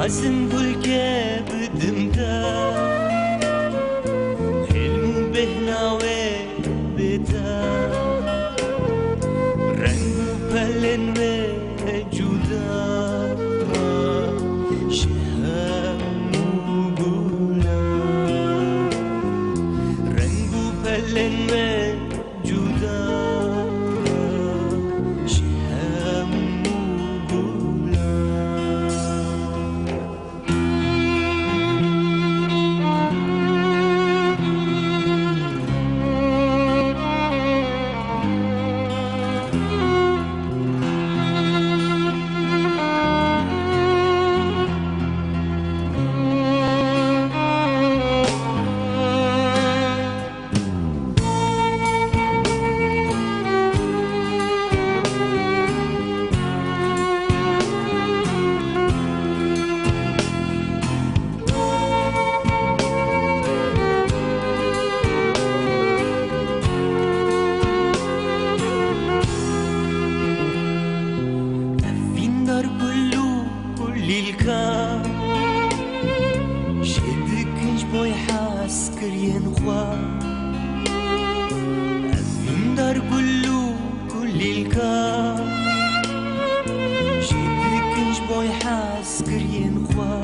عزم بالكاب دمدا حلم بهناوي بدا رنگ بلن موجودا شهم وقولا رنگ بلن موجودا شدكنش بوي حاس كريان خوا أفين دار قلو كل الكار شدكنش بوي حاس كريان خوا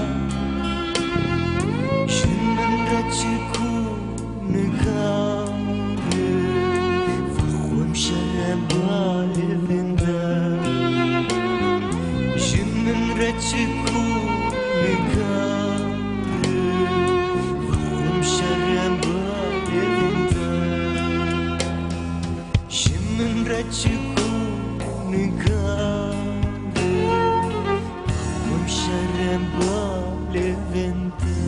شنن رتشكو نكار فخوم شربا لفندا شنن رتشكو نكار رتشكو نكار ومشرم بالفنتا